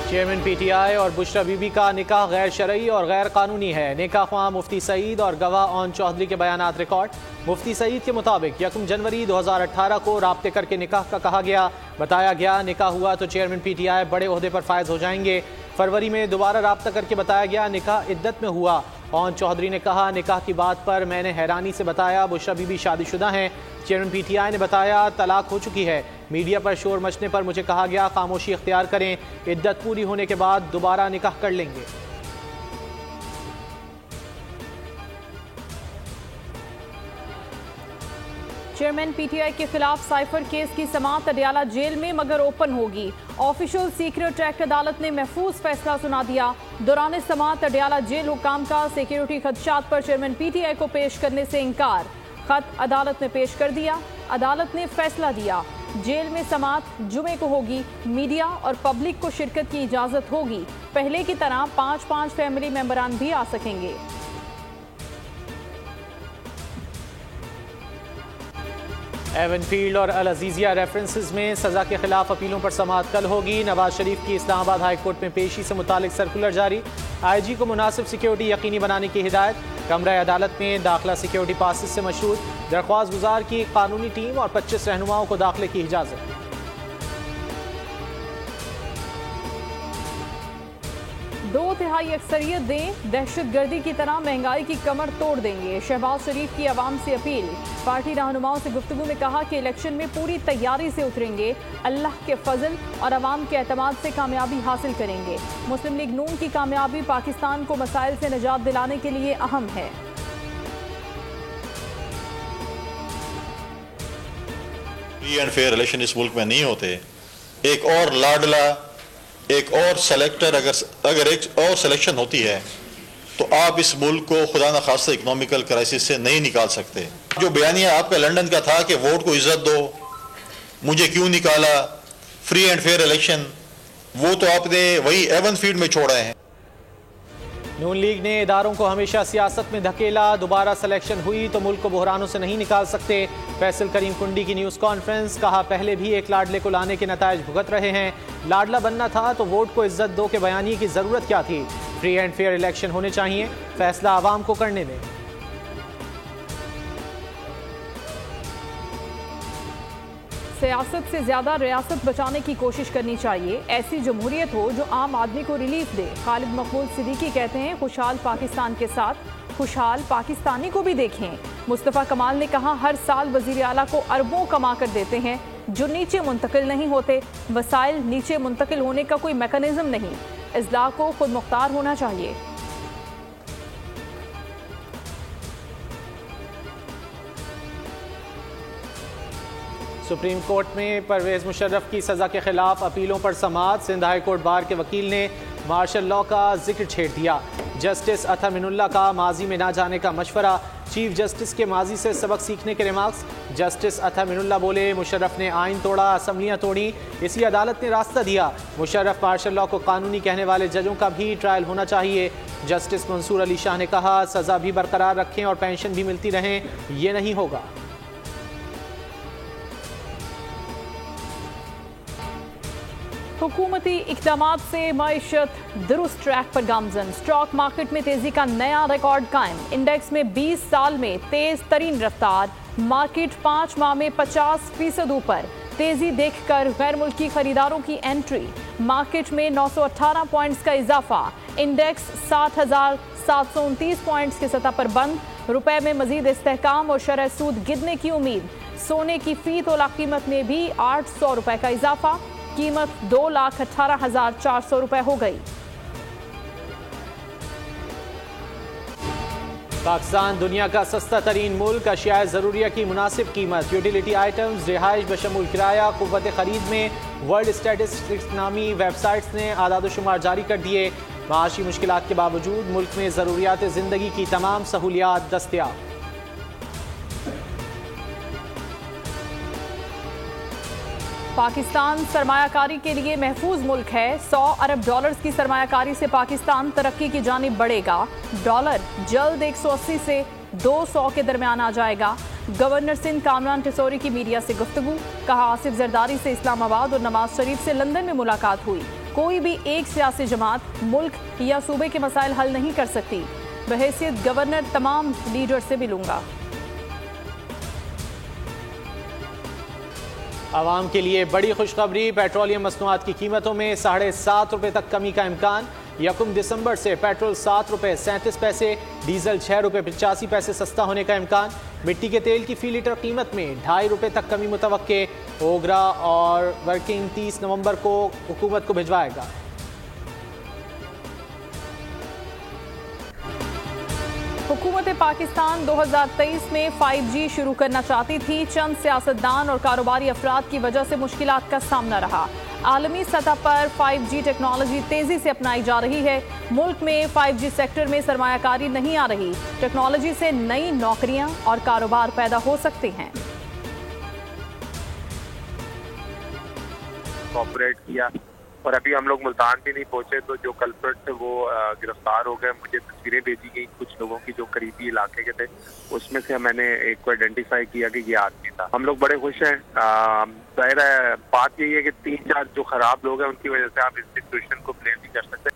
Chairman PTI और बुशरा बीबी का निकाह गैर शरई और गैर कानूनी है। निकाह ख्वाह मुफ्ती सईद और गवाह ओन चौधरी के बयानात रिकॉर्ड। मुफ्ती सईद के मुताबिक 1 जनवरी 2018 को राब्ते करके निकाह का कहा गया। बताया गया निकाह हुआ तो चेयरमैन पीटीआई बड़े ओहदे पर फायज हो जाएंगे। फरवरी में दोबारा राब्ता करके बताया गया निकाह इद्दत में हुआ। ओन चौधरी ने कहा निकाह की बात पर मैंने हैरानी से बताया बुशरा बीबी शादीशुदा हैं। चेयरमैन पीटीआई ने बताया तलाक हो चुकी है। मीडिया पर शोर मचने पर मुझे कहा गया खामोशी इख्तियार करें, इद्दत पूरी होने के बाद दोबारा निकाह कर लेंगे। चेयरमैन पीटीआई के खिलाफ साइफर केस की समाअत अडयाला जेल में मगर ओपन होगी। ऑफिशियल सीक्रेट एक्ट अदालत ने महफूज फैसला सुना दिया। दौरान समाअत अडयाला जेल हुकाम का सिक्योरिटी खदशात पर चेयरमैन पीटीआई को पेश करने से इनकार। खत अदालत में पेश कर दिया। अदालत ने फैसला दिया जेल में समाअत जुमे को होगी। मीडिया और पब्लिक को शिरकत की इजाजत होगी। पहले की तरह 5-5 फैमिली मेंबरान भी आ सकेंगे। एवनफील्ड और अल अजीजिया रेफरेंसेस में सजा के खिलाफ अपीलों पर समाअत कल होगी। नवाज शरीफ की इस्लामाबाद हाई कोर्ट में पेशी से मुतालिक सर्कुलर जारी। आईजी को मुनासिब सिक्योरिटी यकीनी बनाने की हिदायत। कमरा अदालत में दाखिला सिक्योरिटी पासिस से मशरूत। दरख्वास्त गुजार की कानूनी टीम और 25 रहनुमाओं को दाखिले की इजाजत। 2/3 अक्सरियत दें, दहशतगर्दी की तरह महंगाई की कमर तोड़ देंगे। शहबाज शरीफ की आवाम से अपील। पार्टी रहनुमाओं से गुफ्तगू में कहा कि इलेक्शन में पूरी तैयारी से उतरेंगे। अल्लाह के फजल और अवाम के एतमाद से कामयाबी हासिल करेंगे। मुस्लिम लीग नून की कामयाबी पाकिस्तान को मसाइल से निजात दिलाने के लिए अहम है। फ्री एंड फेयर इलेक्शन इस मुल्क में नहीं होते। एक और लाडला, एक और सेलेक्टर, अगर एक और सिलेक्शन होती है तो आप इस मुल्क को खुदा न खास्ता इकोनॉमिकल क्राइसिस से नहीं निकाल सकते। जो बयानिया आपका लंदन का था कि वोट को इज्जत दो, मुझे क्यों निकाला, फ्री एंड फेयर इलेक्शन, वो तो आपने वही एवनफील्ड में छोड़ा है। नून लीग ने इदारों को हमेशा सियासत में धकेला। दोबारा सिलेक्शन हुई तो मुल्क को बहरानों से नहीं निकाल सकते। फैसल करीम कुंडी की न्यूज़ कॉन्फ्रेंस। कहा पहले भी एक लाडले को लाने के नतायज भुगत रहे हैं। लाडला बनना था तो वोट को इज्जत दो के बयानी की ज़रूरत क्या थी। फ्री एंड फेयर इलेक्शन होने चाहिए, फैसला आवाम को करने दें। सियासत से ज्यादा रियासत बचाने की कोशिश करनी चाहिए। ऐसी जमहूरियत हो जो आम आदमी को रिलीफ दे। खालिद मकबूल सिद्दीकी कहते हैं खुशहाल पाकिस्तान के साथ खुशहाल पाकिस्तानी को भी देखें। मुस्तफ़ा कमाल ने कहा हर साल वज़ीर आला को अरबों कमा कर देते हैं जो नीचे मुंतकिल नहीं होते। वसाइल नीचे मुंतकिल होने का कोई मैकेनिज्म नहीं। इज़्लाह को खुद मुख्तार होना चाहिए। सुप्रीम कोर्ट में परवेज़ मुशर्रफ की सज़ा के खिलाफ अपीलों पर समाअत। सिंध हाई कोर्ट बार के वकील ने मार्शल लॉ का जिक्र छेड़ दिया। जस्टिस अतहर मिनुल्लाह का माजी में ना जाने का मशवरा। चीफ जस्टिस के माजी से सबक सीखने के रिमार्क्स। जस्टिस अतहर मिनुल्लाह बोले मुशर्रफ ने आइन तोड़ा, असम्बलियाँ तोड़ी, इसलिए अदालत ने रास्ता दिया। मुशर्रफ मार्शल लॉ को कानूनी कहने वाले जजों का भी ट्रायल होना चाहिए। जस्टिस मंसूर अली शाह ने कहा सज़ा भी बरकरार रखें और पेंशन भी मिलती रहें, ये नहीं होगा। हुकूमती इक़दामात से मईशत दुरुस्त ट्रैक पर गामजन। स्टॉक मार्केट में तेजी का नया रिकॉर्ड कायम। इंडेक्स में 20 साल में तेज तरीन रफ्तार। मार्केट 5 माह में 50% ऊपर। तेजी देखकर गैर मुल्की खरीदारों की एंट्री। मार्केट में 918 पॉइंट्स का इजाफा। इंडेक्स 7,729 पॉइंट्स की सतह पर बंद। रुपए में मजीद इस्तेहकाम और शरह सूद गिरने की उम्मीद। सोने की फी तोला कीमत में भी 800 रुपए का इजाफा। कीमत 2,18,400 रुपए हो गई। पाकिस्तान दुनिया का सस्ता तरीन मुल्क। अशियाए ज़रूरिया की मुनासिब कीमत। यूटिलिटी आइटम्स, रिहाइश बशमूल किराया, कुव्वत ख़रीद में वर्ल्ड स्टैटिस्टिक्स नामी वेबसाइट्स ने आदाद शुमार जारी कर दिए। माशी मुश्किलात के बावजूद मुल्क में ज़रूरियात ज़िंदगी की तमाम सहूलियात दस्तयाब। पाकिस्तान सरमायाकारी के लिए महफूज मुल्क है। 100 अरब डॉलर्स की सरमायाकारी से पाकिस्तान तरक्की की जानिब बढ़ेगा। डॉलर जल्द 180 से 200 के दरमियान आ जाएगा। गवर्नर सिंध कामरान टिसोरी की मीडिया से गुफ्तगू। कहा आसिफ जरदारी से इस्लामाबाद और नवाज शरीफ से लंदन में मुलाकात हुई। कोई भी एक सियासी जमात मुल्क या सूबे के मसाइल हल नहीं कर सकती। बहैसियत गवर्नर तमाम लीडर से मिलूंगा। आवाम के लिए बड़ी खुशखबरी, पेट्रोलियम मसनूआत की कीमतों में 7.5 रुपये तक कमी का इम्कान। 1 दिसंबर से पेट्रोल 7 रुपये 37 पैसे, डीजल 6 रुपये 85 पैसे सस्ता होने का इम्कान। मिट्टी के तेल की फी लीटर कीमत में 2.5 रुपये तक कमी मुतवक्के। ओगरा और वर्किंग 30 नवंबर को हुकूमत को भिजवाएगा। हुकूमत पाकिस्तान 2023 में 5G शुरू करना चाहती थी। चंद सियासतदान और कारोबारी अफराद की वजह से मुश्किलात का सामना रहा। आलमी सतह पर 5G टेक्नोलॉजी तेजी से अपनाई जा रही है। मुल्क में 5G सेक्टर में सरमायाकारी नहीं आ रही। टेक्नोलॉजी से नई नौकरियां और कारोबार पैदा हो सकते हैं। कॉपरेट किया और अभी हम लोग मुल्तान भी नहीं पहुंचे तो जो कल्प्रिट थे वो गिरफ्तार हो गए। मुझे तस्वीरें भेजी गई कुछ लोगों की जो करीबी इलाके के थे, उसमें से मैंने एक को आइडेंटिफाई किया कि ये आदमी था। हम लोग बड़े खुश हैं। जाहिर है बात यही है कि 3-4 जो खराब लोग हैं उनकी वजह से आप इंस्टीट्यूशन को ब्लेम नहीं कर सकते।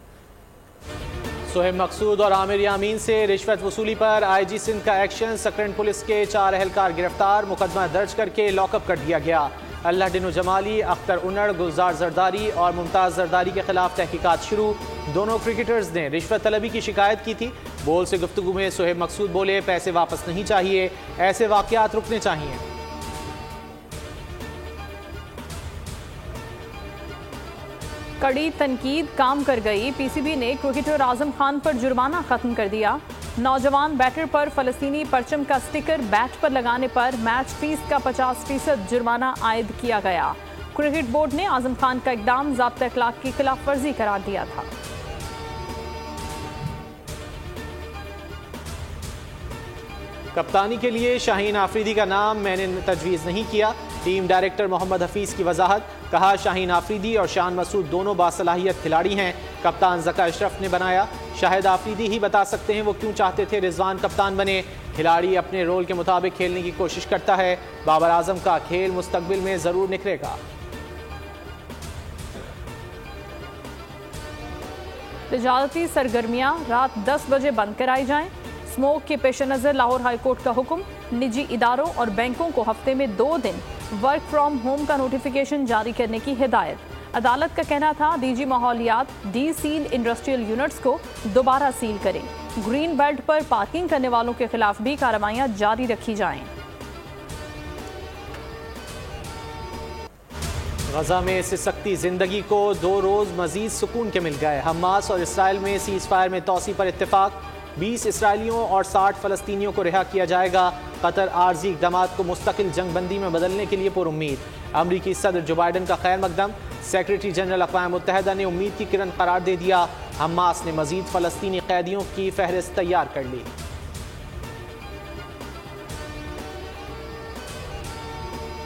सोहेब मकसूद और आमिर यामीन से रिश्वत वसूली पर IG सिंध का एक्शन। सकरन पुलिस के 4 एहलकार गिरफ्तार, मुकदमा दर्ज करके लॉकअप कर दिया गया। अल्लाह डिनो जमाली, अख्तर उनड़, गुलजार जरदारी और मुमताज़ जरदारी के खिलाफ तहकीकात शुरू। दोनों क्रिकेटर्स ने रिश्वत तलबी की शिकायत की थी। बोल से गुफ्तगू में सोहेब मकसूद बोले, पैसे वापस नहीं चाहिए, ऐसे वाक़यात रुकने चाहिए। कड़ी तनकीद काम कर गई। PCB ने क्रिकेटर आजम खान पर जुर्माना खत्म कर दिया। नौजवान बैटर पर फलस्तीनी परचम का स्टिकर बैट पर लगाने पर मैच फीस का 50% जुर्माना आयद किया गया। क्रिकेट बोर्ड ने आजम खान का इकदाम ज़ाब्ता अखलाक की खिलाफ वर्जी करार दिया था। कप्तानी के लिए शाहीन आफरीदी का नाम मैंने तजवीज़ नहीं किया। टीम डायरेक्टर मोहम्मद हफीज़ की वजाहत। कहा, शाहीन आफरीदी और शान मसूद दोनों बासलाहियत खिलाड़ी हैं। कप्तान ज़का अशरफ ने बनाया। शाहिद आफरीदी ही बता सकते हैं वो क्यों चाहते थे रिजवान कप्तान बने। खिलाड़ी अपने रोल के मुताबिक खेलने की कोशिश करता है। बाबर आजम का खेल मुस्तकबिल में ज़रूर निखरेगा। तिजारती सरगर्मियां रात 10 बजे बंद कराई जाएं। स्मोक के पेश नज़र लाहौर हाईकोर्ट का हुक्म। निजी इदारों और बैंकों को हफ्ते में 2 दिन वर्क फ्रॉम होम का नोटिफिकेशन जारी करने की हिदायत। अदालत का कहना था DG माहौलियात डी-सील इंडस्ट्रियल यूनिट्स को दोबारा सील करें। ग्रीन बेल्ट पर पार्किंग करने वालों के खिलाफ भी कार्रवाइयां जारी रखी जाएं। गजा में सिसकती जिंदगी को 2 रोज मजीद सुकून के मिल गए। हमास और इसराइल में सीज फायर में तोसी पर इत्तेफाक। 20 इसराइलियों और 60 फलस्तीनियों को रिहा किया जाएगा। कतर आर्जी इक़दामात को मुस्तकिल जंगबंदी में बदलने के लिए पुरुम्मीद। अमरीकी सदर जो बाइडन का खैर मकदम। सेक्रेटरी जनरल अक़वाम मुत्तहिदा ने उम्मीद की किरण करार दे दिया। हमास ने मजीद फलस्तीनी कैदियों की फहरिस्त तैयार कर ली।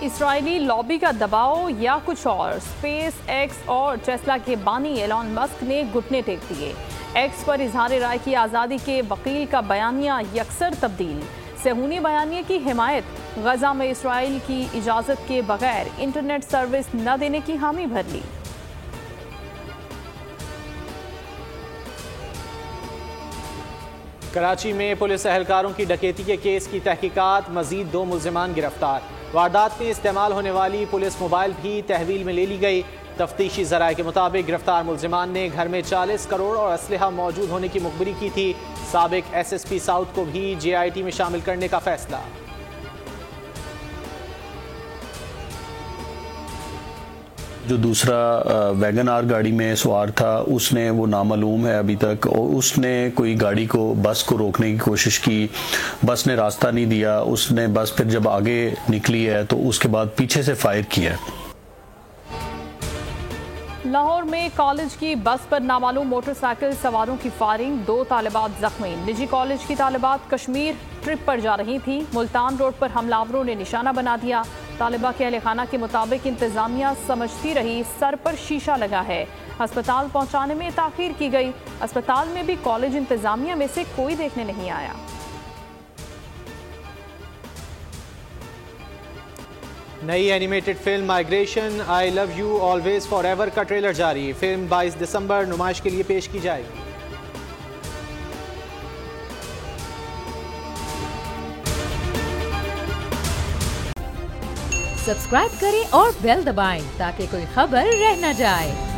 इसराइली लॉबी का दबाव या कुछ और। स्पेस एक्स और टेस्ला के बानी एलॉन मस्क ने घुटने टेक दिए। एक्स पर इजहार राय की आज़ादी के वकील का बयानिया यकसर तब्दील। सेहूनी बयानिए की हिमायत। गजा में इसराइल की इजाज़त के बगैर इंटरनेट सर्विस न देने की हामी भर ली। कराची में पुलिस एहलकारों की डकैती के केस की तहकीकात। मजीद 2 मुल्जिमान गिरफ्तार। वारदात में इस्तेमाल होने वाली पुलिस मोबाइल भी तहवील में ले ली गई। तफ्तीशी ज़राए के मुताबिक गिरफ्तार मुल्जिमान ने घर में 40 करोड़ और असलहा मौजूद होने की मुखबिरी की थी। साबिक SSP साउथ को भी JIT में शामिल करने का फैसला। जो दूसरा वैगन आर गाड़ी में सवार था उसने वो नामालूम है अभी तक, और उसने कोई गाड़ी को बस को रोकने की कोशिश की। बस ने रास्ता नहीं दिया। उसने बस फिर जब आगे निकली है तो उसके बाद पीछे से फायर किया। लाहौर में कॉलेज की बस पर नामालूम मोटरसाइकिल सवारों की फायरिंग। 2 तालिबात जख्मी। निजी कॉलेज की तालिबात कश्मीर ट्रिप पर जा रही थी। मुल्तान रोड पर हमलावरों ने निशाना बना दिया। तालिबा के अहले खाना के मुताबिक इंतजामिया समझती रही सर पर शीशा लगा है। अस्पताल पहुंचाने में ताखीर की गई। अस्पताल में भी कॉलेज इंतजामिया में से कोई देखने नहीं आया। नई animated film migration I love you always for ever का ट्रेलर जारी। फिल्म 22 दिसंबर नुमाइश के लिए पेश की जाएगी। सब्सक्राइब करें और बेल दबाएं ताकि कोई खबर रह न जाए।